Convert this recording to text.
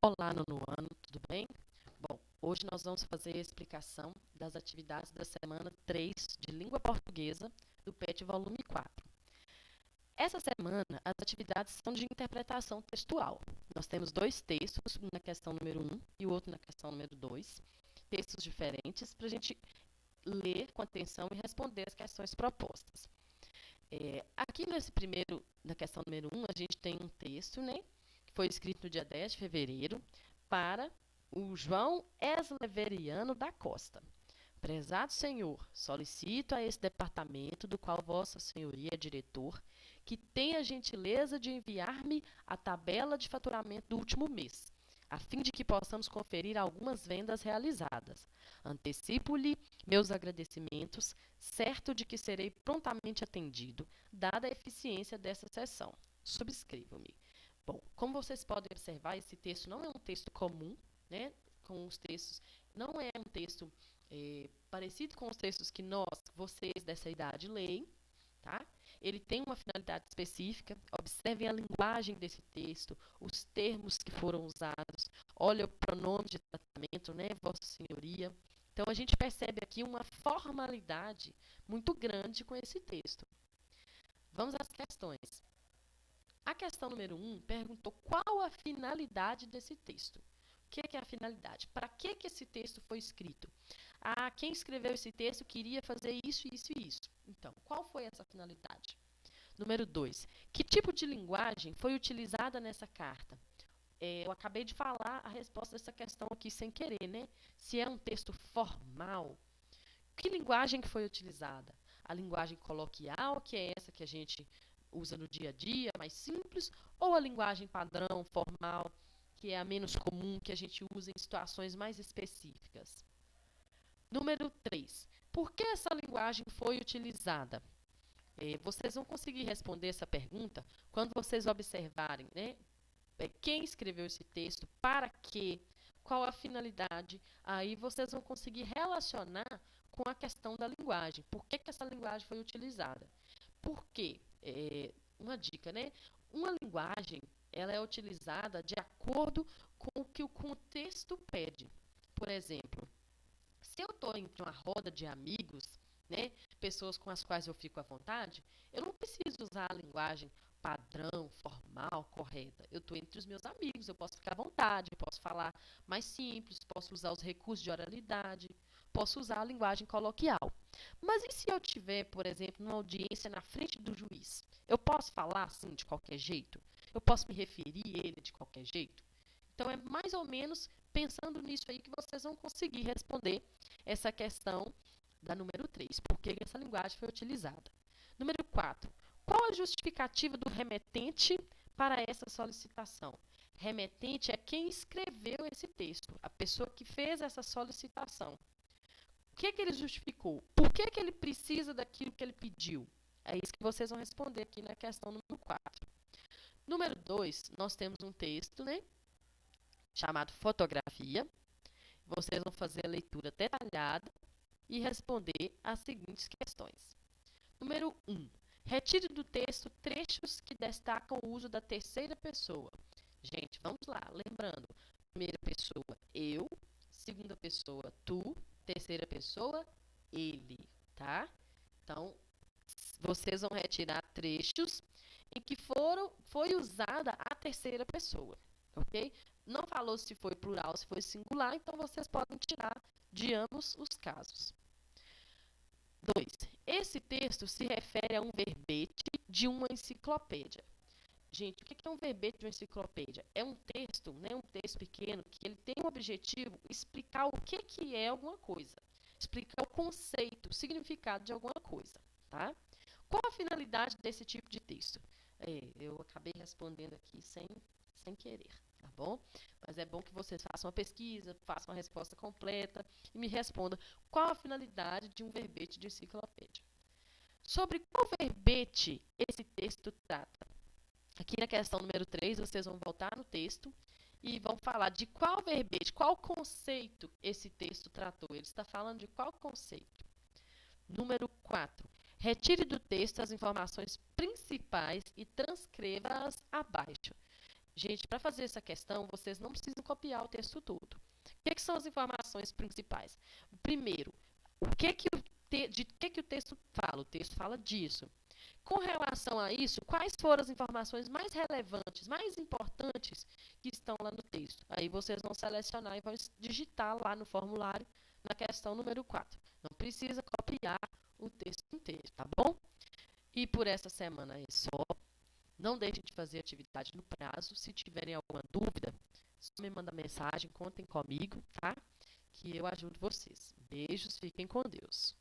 Olá, nono ano, tudo bem? Bom, hoje nós vamos fazer a explicação das atividades da semana 3 de Língua Portuguesa do PET Volume 4. Essa semana, as atividades são de interpretação textual. Nós temos dois textos, um na questão número 1 e o outro na questão número 2. Textos diferentes para a gente ler com atenção e responder as questões propostas. Aqui nesse primeiro, na questão número 1, a gente tem um texto, né, que foi escrito no dia 10 de fevereiro para o João Esleveriano da Costa. Prezado Senhor, solicito a esse departamento, do qual Vossa Senhoria é diretor, que tenha a gentileza de enviar-me a tabela de faturamento do último mês, a fim de que possamos conferir algumas vendas realizadas. Antecipo-lhe meus agradecimentos, certo de que serei prontamente atendido, dada a eficiência dessa sessão. Subscrevo-me. Bom, como vocês podem observar, esse texto não é um texto comum, né? Com os textos, não é um texto parecido com os textos que vocês dessa idade, leem, tá? Ele tem uma finalidade específica. Observem a linguagem desse texto, os termos que foram usados. Olha o pronome de tratamento, né? Vossa Senhoria. Então, a gente percebe aqui uma formalidade muito grande com esse texto. Vamos às questões. A questão número 1 perguntou qual a finalidade desse texto. O que é a finalidade? Para que esse texto foi escrito? Quem escreveu esse texto queria fazer isso, isso e isso. Então, qual foi essa finalidade? Número 2. Que tipo de linguagem foi utilizada nessa carta? Eu acabei de falar a resposta dessa questão aqui sem querer, né? Se é um texto formal, que linguagem que foi utilizada? A linguagem coloquial, que é essa que a gente usa no dia a dia, mais simples, ou a linguagem padrão, formal, que é a menos comum, que a gente usa em situações mais específicas? Número 3. Por que essa linguagem foi utilizada? Vocês vão conseguir responder essa pergunta quando vocês observarem, né? Quem escreveu esse texto, para quê, qual a finalidade. Aí vocês vão conseguir relacionar com a questão da linguagem. Por que essa linguagem foi utilizada? Porque, uma dica, né? Uma linguagem, ela é utilizada de acordo com o que o contexto pede. Por exemplo, se eu estou entre uma roda de amigos, né, pessoas com as quais eu fico à vontade, eu não preciso usar a linguagem padrão, formal, correta. Eu estou entre os meus amigos, eu posso ficar à vontade, eu posso falar mais simples, posso usar os recursos de oralidade, posso usar a linguagem coloquial. Mas e se eu tiver, por exemplo, numa audiência na frente do juiz? Eu posso falar assim de qualquer jeito? Eu posso me referir a ele de qualquer jeito? Então, é mais ou menos pensando nisso aí que vocês vão conseguir responder essa questão da número 3. Por que essa linguagem foi utilizada? Número 4. Qual a justificativa do remetente para essa solicitação? Remetente é quem escreveu esse texto, a pessoa que fez essa solicitação. O que ele justificou? Por que ele precisa daquilo que ele pediu? É isso que vocês vão responder aqui na questão número 4. Número 2, nós temos um texto, né, chamado fotografia. Vocês vão fazer a leitura detalhada e responder as seguintes questões. Número 1. Retire do texto trechos que destacam o uso da terceira pessoa. Gente, vamos lá. Lembrando, primeira pessoa, eu. Segunda pessoa, tu. Terceira pessoa, ele. Tá? Então, vocês vão retirar trechos em que foi usada a terceira pessoa. Ok? Não falou se foi plural, se foi singular, então vocês podem tirar de ambos os casos. 2. Esse texto se refere a um verbete de uma enciclopédia. Gente, o que é um verbete de uma enciclopédia? É um texto, né, um texto pequeno, que ele tem o objetivo de explicar o que é alguma coisa. Explicar o conceito, o significado de alguma coisa. Tá? Qual a finalidade desse tipo de texto? Eu acabei respondendo aqui sem querer, tá bom? Mas é bom que vocês façam uma pesquisa, façam uma resposta completa e me respondam qual a finalidade de um verbete de enciclopédia. Sobre qual verbete esse texto trata? Aqui na questão número 3, vocês vão voltar no texto e vão falar de qual verbete, qual conceito esse texto tratou. Ele está falando de qual conceito? Número 4. Retire do texto as informações principais e transcreva-as abaixo. Gente, para fazer essa questão, vocês não precisam copiar o texto todo. O que são as informações principais? Primeiro, de que o texto fala? O texto fala disso. Com relação a isso, quais foram as informações mais relevantes, mais importantes que estão lá no texto? Aí vocês vão selecionar e vão digitar lá no formulário, na questão número 4. Não precisa copiar o texto inteiro, tá bom? E por essa semana é só. Não deixem de fazer atividade no prazo. Se tiverem alguma dúvida, só me manda mensagem, contem comigo, tá? Que eu ajudo vocês. Beijos, fiquem com Deus.